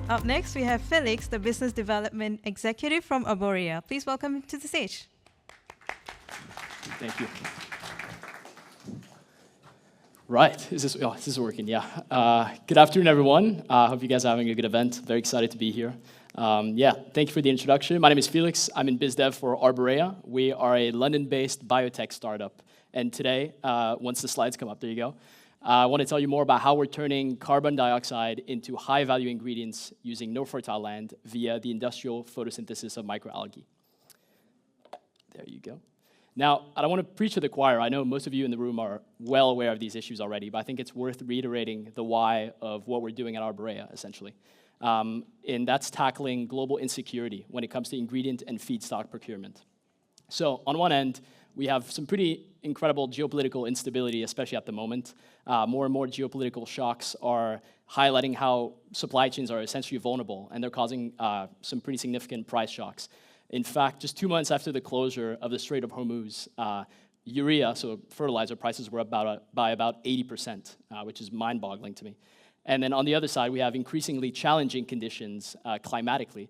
Up next, we have Felix, the Business Development Executive from Arborea. Please welcome him to the stage. Thank you. Right, is this working? Yeah. Good afternoon, everyone. I hope you guys are having a good event. Very excited to be here. Thank you for the introduction. My name is Felix. I'm in BizDev for Arborea. We are a London-based biotech startup. And today, once the slides come up, there you go, I want to tell you more about how we're turning carbon dioxide into high-value ingredients using no fertile land via the industrial photosynthesis of microalgae. There you go. Now, I don't want to preach to the choir. I know most of you in the room are well aware of these issues already, but I think it's worth reiterating the why of what we're doing at Arborea, essentially. And that's tackling global insecurity when it comes to ingredient and feedstock procurement. So on one end, we have some pretty incredible geopolitical instability, especially at the moment. More and more geopolitical shocks are highlighting how supply chains are essentially vulnerable, and they're causing some pretty significant price shocks. In fact, just 2 months after the closure of the Strait of Hormuz, urea, so fertilizer prices were up by about 80%, which is mind-boggling to me. And then on the other side, we have increasingly challenging conditions climatically,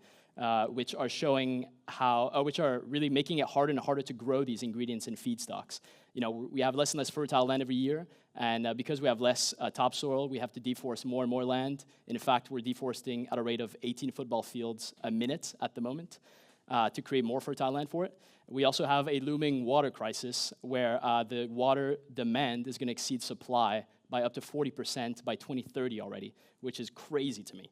which are really making it harder and harder to grow these ingredients in feedstocks. You know, we have less and less fertile land every year, and because we have less topsoil, we have to deforest more and more land. In fact, we're deforesting at a rate of 18 football fields a minute at the moment to create more fertile land for it. We also have a looming water crisis where the water demand is going to exceed supply by up to 40% by 2030 already, which is crazy to me.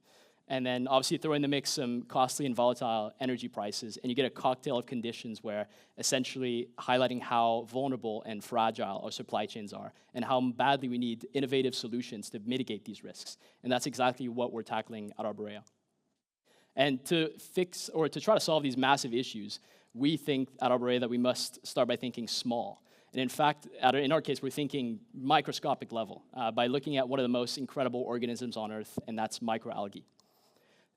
And then obviously throw in the mix some costly and volatile energy prices, and you get a cocktail of conditions where essentially highlighting how vulnerable and fragile our supply chains are and how badly we need innovative solutions to mitigate these risks. And that's exactly what we're tackling at Arborea. And to fix or to try to solve these massive issues, we think at Arborea that we must start by thinking small. And in fact, in our case, we're thinking microscopic level by looking at one of the most incredible organisms on Earth, and that's microalgae.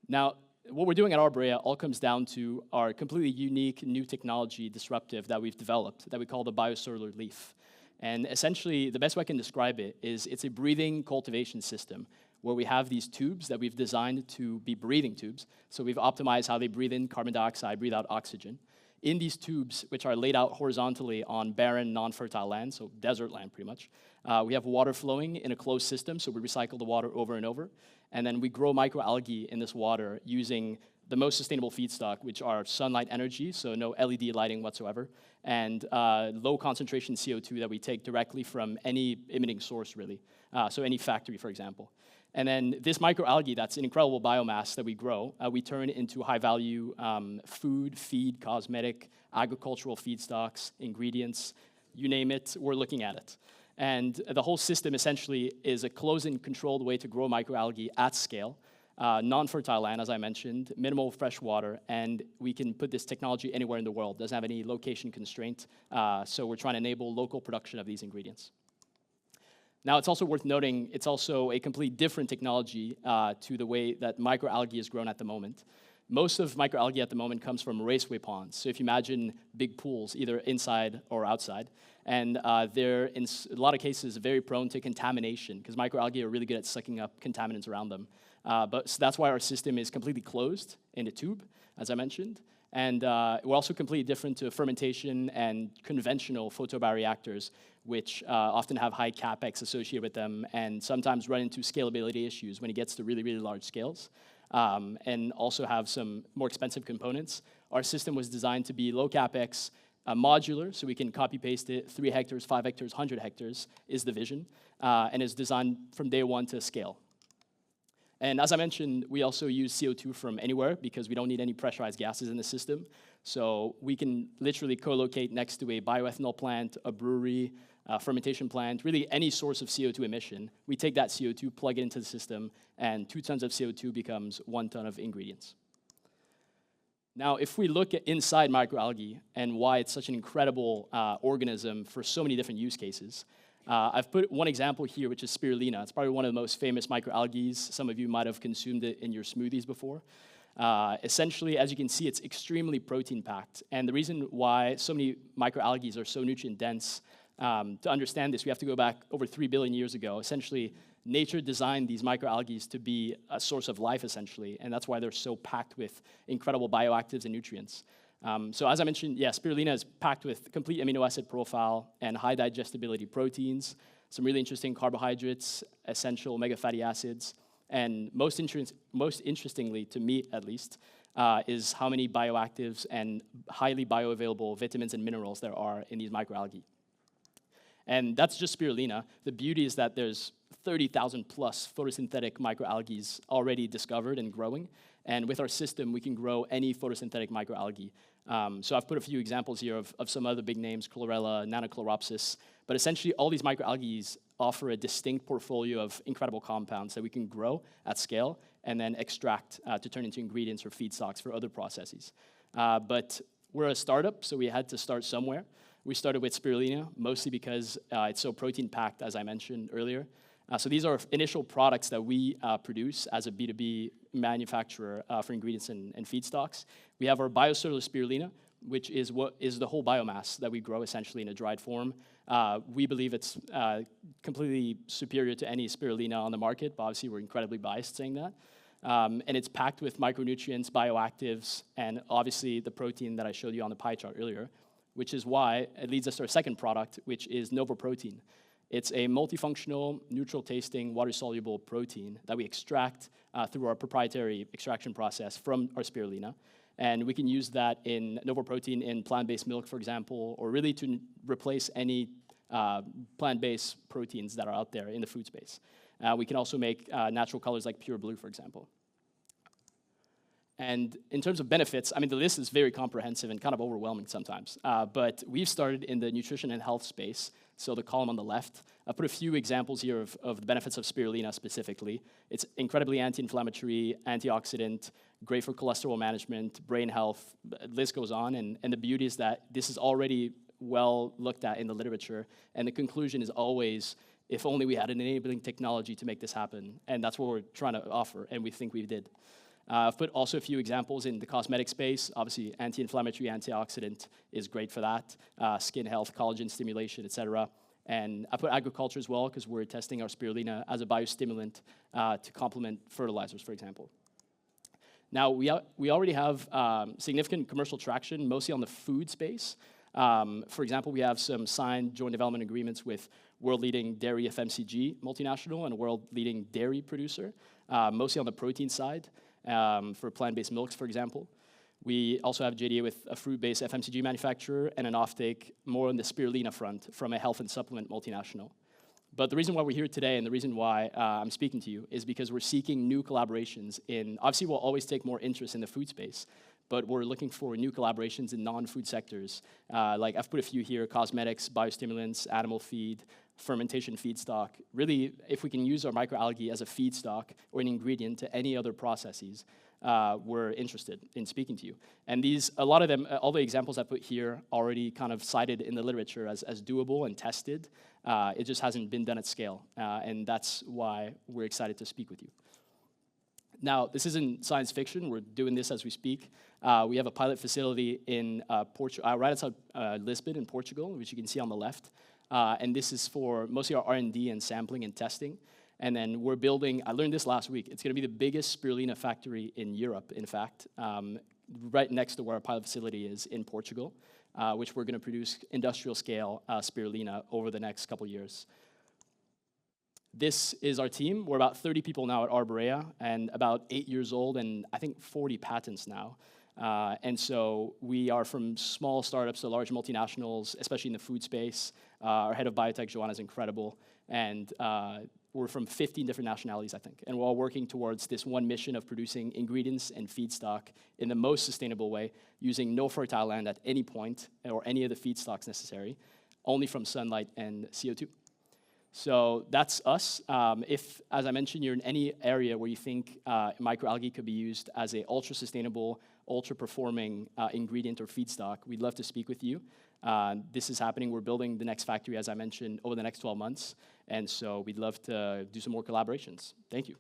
Now, what we're doing at Arborea all comes down to our completely unique new technology disruptive that we've developed that we call the BioSolar Leaf. And essentially, the best way I can describe it is it's a breathing cultivation system where we have these tubes that we've designed to be breathing tubes. So we've optimized how they breathe in carbon dioxide, breathe out oxygen. In these tubes, which are laid out horizontally on barren, non-fertile land, so desert land pretty much, we have water flowing in a closed system, so we recycle the water over and over. And then we grow microalgae in this water using the most sustainable feedstock, which are sunlight energy, so no LED lighting whatsoever, and low concentration CO2 that we take directly from any emitting source, really, so any factory, for example. And then this microalgae, that's an incredible biomass that we grow, we turn into high-value food, feed, cosmetic, agricultural feedstocks, ingredients, you name it, we're looking at it. And the whole system essentially is a closed and controlled way to grow microalgae at scale, non-fertile land, as I mentioned, minimal fresh water, and we can put this technology anywhere in the world. Doesn't have any location constraint, so we're trying to enable local production of these ingredients. Now, it's also worth noting, it's also a completely different technology to the way that microalgae is grown at the moment. Most of microalgae at the moment comes from raceway ponds. So if you imagine big pools, either inside or outside, and they're, in a lot of cases, very prone to contamination, because microalgae are really good at sucking up contaminants around them. So that's why our system is completely closed in a tube, as I mentioned. And we're also completely different to fermentation and conventional photobioreactors, which often have high CapEx associated with them and sometimes run into scalability issues when it gets to really, really large scales, and also have some more expensive components. Our system was designed to be low CapEx, modular, so we can copy-paste it. 3 hectares, 5 hectares, 100 hectares is the vision, and is designed from day one to scale. And as I mentioned, we also use CO2 from anywhere because we don't need any pressurized gases in the system. So we can literally co-locate next to a bioethanol plant, a brewery, a fermentation plant, really any source of CO2 emission. We take that CO2, plug it into the system, and 2 tons of CO2 becomes 1 ton of ingredients. Now, if we look at inside microalgae and why it's such an incredible organism for so many different use cases, I've put one example here, which is spirulina. It's probably one of the most famous microalgae. Some of you might have consumed it in your smoothies before. Essentially, as you can see, it's extremely protein-packed. And the reason why so many microalgae are so nutrient-dense To understand this, we have to go back over 3 billion years ago. Essentially, nature designed these microalgae to be a source of life, essentially, and that's why they're so packed with incredible bioactives and nutrients. So as I mentioned, yeah, spirulina is packed with complete amino acid profile and high digestibility proteins, some really interesting carbohydrates, essential omega fatty acids, and most interestingly, to me at least, is how many bioactives and highly bioavailable vitamins and minerals there are in these microalgae. And that's just spirulina. The beauty is that there's 30,000 plus photosynthetic microalgae already discovered and growing. And with our system, we can grow any photosynthetic microalgae. So I've put a few examples here of some other big names, chlorella, nanochloropsis. But essentially, all these microalgae offer a distinct portfolio of incredible compounds that we can grow at scale and then extract to turn into ingredients or feedstocks for other processes. But we're a startup, so we had to start somewhere. We started with spirulina, mostly because it's so protein-packed, as I mentioned earlier. So these are initial products that we produce as a B2B manufacturer for ingredients and feedstocks. We have our BioSolar spirulina, which is what is the whole biomass that we grow essentially in a dried form. We believe it's completely superior to any spirulina on the market, but obviously we're incredibly biased saying that. And it's packed with micronutrients, bioactives, and obviously the protein that I showed you on the pie chart earlier, which is why it leads us to our second product, which is Novoprotein. It's a multifunctional, neutral-tasting, water-soluble protein that we extract through our proprietary extraction process from our spirulina. And we can use that in Novoprotein in plant-based milk, for example, or really to replace any plant-based proteins that are out there in the food space. We can also make natural colors like pure blue, for example. And in terms of benefits, I mean, the list is very comprehensive and kind of overwhelming sometimes. But we've started in the nutrition and health space. So the column on the left, I put a few examples here of the benefits of spirulina specifically. It's incredibly anti-inflammatory, antioxidant, great for cholesterol management, brain health, the list goes on. And the beauty is that this is already well looked at in the literature. And the conclusion is always, if only we had an enabling technology to make this happen. And that's what we're trying to offer, and we think we did. I've put also a few examples in the cosmetic space. Obviously, anti-inflammatory, antioxidant is great for that. Skin health, collagen stimulation, etc. And I put agriculture as well because we're testing our spirulina as a biostimulant to complement fertilizers, for example. Now, we already have significant commercial traction, mostly on the food space. For example, we have some signed joint development agreements with world-leading dairy FMCG multinational and a world-leading dairy producer, mostly on the protein side. For plant-based milks, for example. We also have JDA with a fruit-based FMCG manufacturer and an offtake more on the spirulina front from a health and supplement multinational. But the reason why we're here today and the reason why I'm speaking to you is because we're seeking new collaborations in, obviously we'll always take more interest in the food space, but we're looking for new collaborations in non-food sectors. Like I've put a few here, cosmetics, biostimulants, animal feed, fermentation feedstock. Really, if we can use our microalgae as a feedstock or an ingredient to any other processes, we're interested in speaking to you. And these, a lot of them, all the examples I put here already kind of cited in the literature as doable and tested. It just hasn't been done at scale. And that's why we're excited to speak with you. Now, this isn't science fiction. We're doing this as we speak. We have a pilot facility in right outside Lisbon in Portugal, which you can see on the left. And this is for mostly our R&D and sampling and testing. And then we're building, I learned this last week, it's going to be the biggest spirulina factory in Europe, in fact, right next to where our pilot facility is in Portugal, which we're going to produce industrial scale spirulina over the next couple years. This is our team. We're about 30 people now at Arborea and about 8 years old and I think 40 patents now. And so we are from small startups to large multinationals, especially in the food space. Our head of biotech, Joanna, is incredible. And we're from 15 different nationalities, I think. And we're all working towards this one mission of producing ingredients and feedstock in the most sustainable way, using no fertile land at any point or any of the feedstocks necessary, only from sunlight and CO2. So that's us. If, as I mentioned, you're in any area where you think microalgae could be used as an ultra-sustainable, ultra-performing ingredient or feedstock, we'd love to speak with you. This is happening. We're building the next factory, as I mentioned, over the next 12 months. And so we'd love to do some more collaborations. Thank you.